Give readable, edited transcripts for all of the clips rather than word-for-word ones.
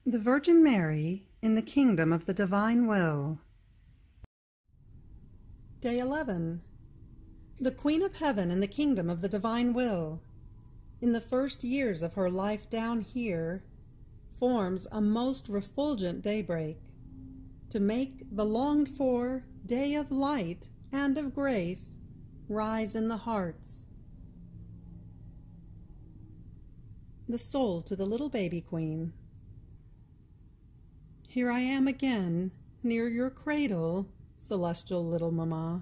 The Virgin Mary in the Kingdom of the Divine Will. Day 11. The Queen of Heaven in the Kingdom of the Divine Will, in the first years of her life down here, forms a most refulgent daybreak, to make the longed-for day of light and of grace rise in the hearts. The Soul to the Little Baby Queen. Here I am again, near your cradle, celestial little Mamma.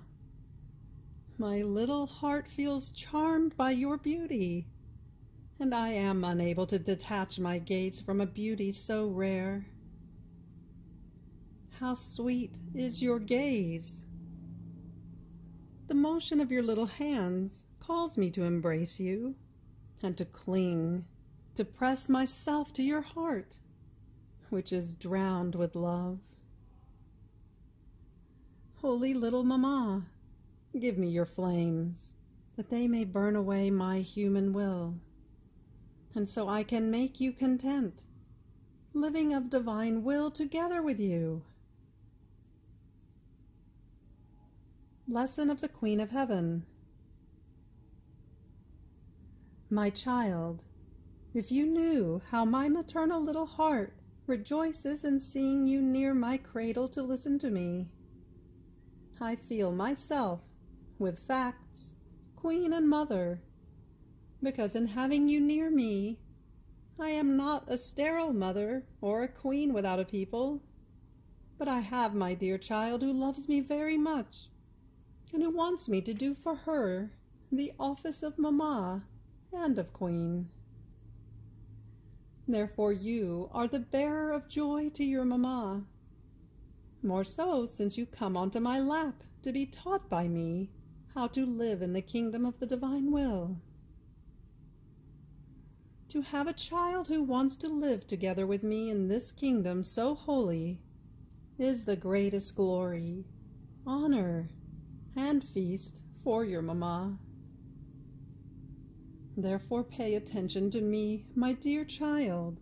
My little heart feels charmed by your beauty, and I am unable to detach my gaze from a beauty so rare. How sweet is your gaze! The motion of your little hands calls me to embrace you, and to cling, to press myself to your heart, which is drowned with love. Holy little Mamma, give me your flames, that they may burn away my human will, and so I can make you content, living of divine will together with you. Lesson of the Queen of Heaven. My child, if you knew how my maternal little heart rejoices in seeing you near my cradle to listen to me. I feel myself, with facts, queen and mother, because in having you near me, I am not a sterile mother or a queen without a people, but I have my dear child who loves me very much, and who wants me to do for her the office of Mamma and of queen. Therefore you are the bearer of joy to your Mamma, more so since you come onto my lap to be taught by me how to live in the kingdom of the divine will. To have a child who wants to live together with me in this kingdom so holy is the greatest glory, honor, and feast for your Mamma. Therefore pay attention to me, my dear child,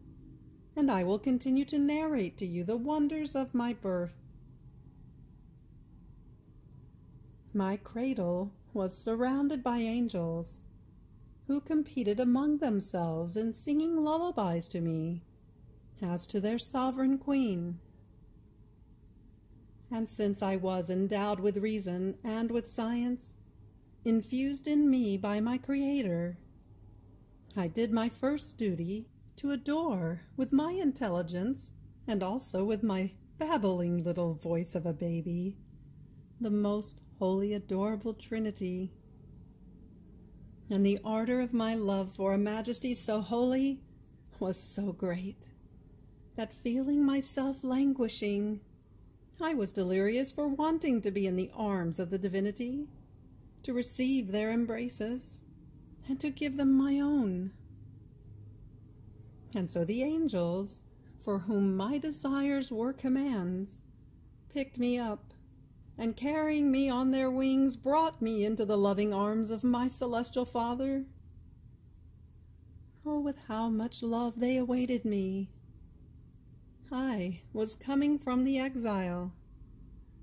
and I will continue to narrate to you the wonders of my birth. My cradle was surrounded by angels, who competed among themselves in singing lullabies to me, as to their sovereign queen. And since I was endowed with reason and with science, infused in me by my Creator, I did my first duty to adore with my intelligence and also with my babbling little voice of a baby the most holy, adorable Trinity. And the ardor of my love for a majesty so holy was so great that, feeling myself languishing, I was delirious for wanting to be in the arms of the divinity, to receive their embraces, and to give them my own. And so the angels, for whom my desires were commands, picked me up, and carrying me on their wings, brought me into the loving arms of my celestial Father. Oh, with how much love they awaited me! I was coming from the exile,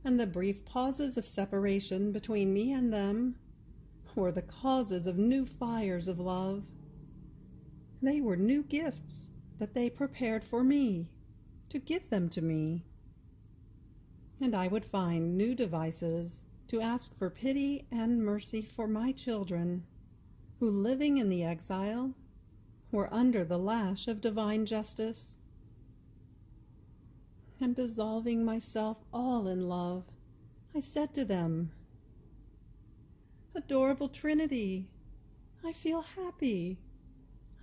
and the brief pauses of separation between me and them were the causes of new fires of love. They were new gifts that they prepared for me, to give them to me. And I would find new devices to ask for pity and mercy for my children, who, living in the exile, were under the lash of divine justice. And dissolving myself all in love, I said to them, Adorable Trinity, I feel happy.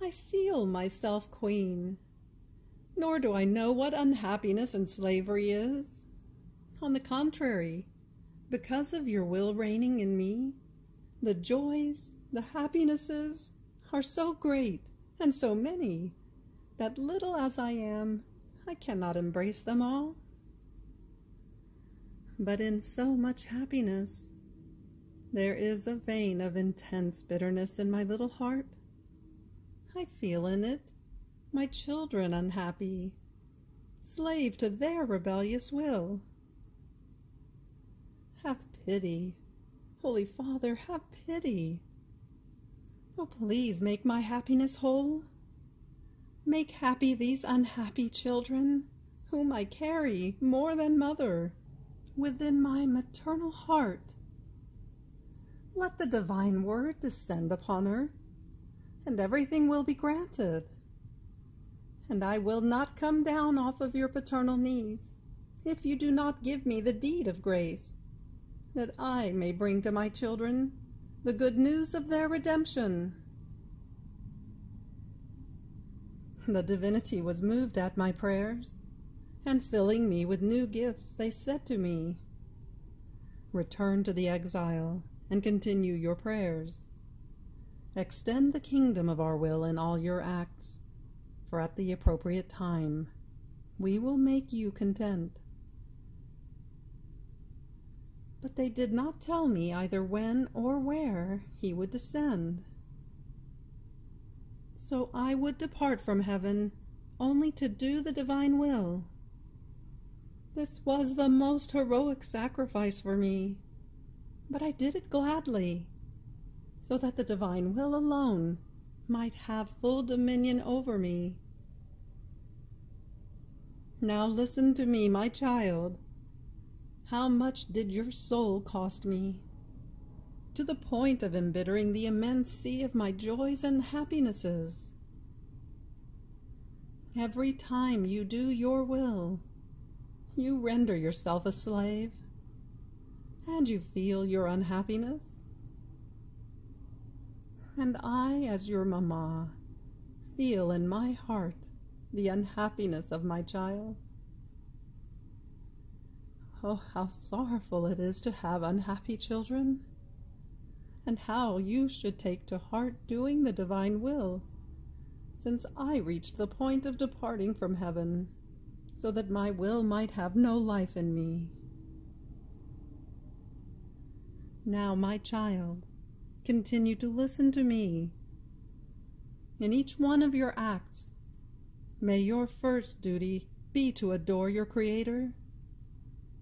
I feel myself queen. Nor do I know what unhappiness and slavery is. On the contrary, because of your will reigning in me, the joys, the happinesses are so great and so many that, little as I am, I cannot embrace them all. But in so much happiness, there is a vein of intense bitterness in my little heart. I feel in it my children unhappy, slave to their rebellious will. Have pity, Holy Father, have pity. Oh, please make my happiness whole. Make happy these unhappy children, whom I carry more than mother within my maternal heart. Let the divine word descend upon her, and everything will be granted. And I will not come down off of your paternal knees if you do not give me the deed of grace, that I may bring to my children the good news of their redemption. The divinity was moved at my prayers, and filling me with new gifts, they said to me, "Return to the exile and continue your prayers. Extend the kingdom of our will in all your acts, for at the appropriate time we will make you content." But they did not tell me either when or where he would descend. So I would depart from heaven only to do the divine will. This was the most heroic sacrifice for me, but I did it gladly, so that the divine will alone might have full dominion over me. Now listen to me, my child. How much did your soul cost me, to the point of embittering the immense sea of my joys and happinesses? Every time you do your will, you render yourself a slave, and you feel your unhappiness. And I, as your mamma, feel in my heart the unhappiness of my child. Oh, how sorrowful it is to have unhappy children, and how you should take to heart doing the divine will, since I reached the point of departing from heaven, so that my will might have no life in me. Now, my child, continue to listen to me. In each one of your acts, may your first duty be to adore your Creator,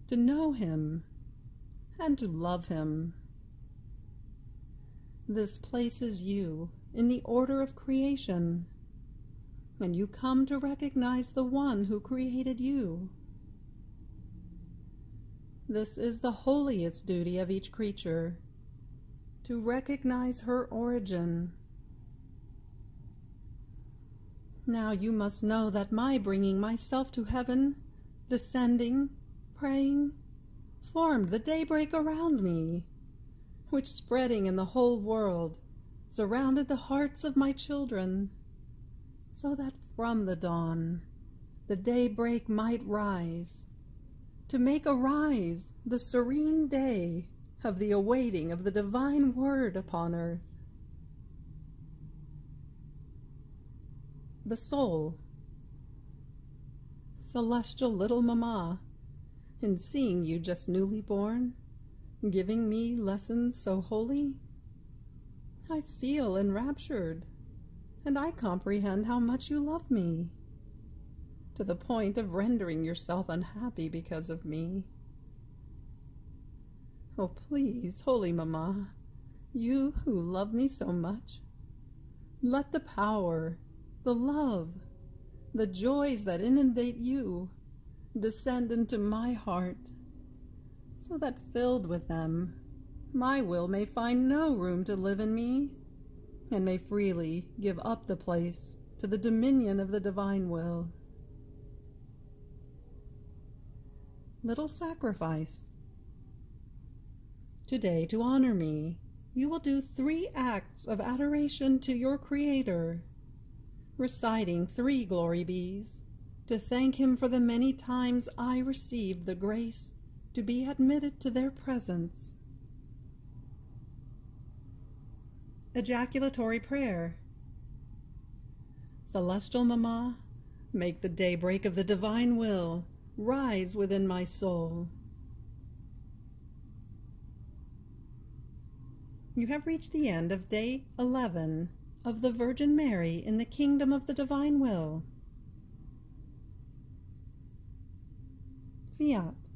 to know Him, and to love Him. This places you in the order of creation, and you come to recognize the one who created you. This is the holiest duty of each creature, to recognize her origin. Now you must know that my bringing myself to heaven, descending, praying, formed the daybreak around me, which, spreading in the whole world, surrounded the hearts of my children, so that from the dawn the daybreak might rise, to make arise the serene day of the awaiting of the divine word upon earth. The soul, celestial little mamma, in seeing you just newly born, giving me lessons so holy, I feel enraptured, and I comprehend how much you love me, to the point of rendering yourself unhappy because of me. Oh, please, holy mamma, you who love me so much, let the power, the love, the joys that inundate you descend into my heart, so that filled with them, my will may find no room to live in me, and may freely give up the place to the dominion of the divine will. Little sacrifice. Today, to honor me, you will do 3 acts of adoration to your Creator, reciting 3 glory bees, to thank Him for the many times I received the grace to be admitted to their presence. Ejaculatory prayer. Celestial Mamma, make the daybreak of the divine will rise within my soul. You have reached the end of Day 11 of the Virgin Mary in the Kingdom of the Divine Will. Fiat.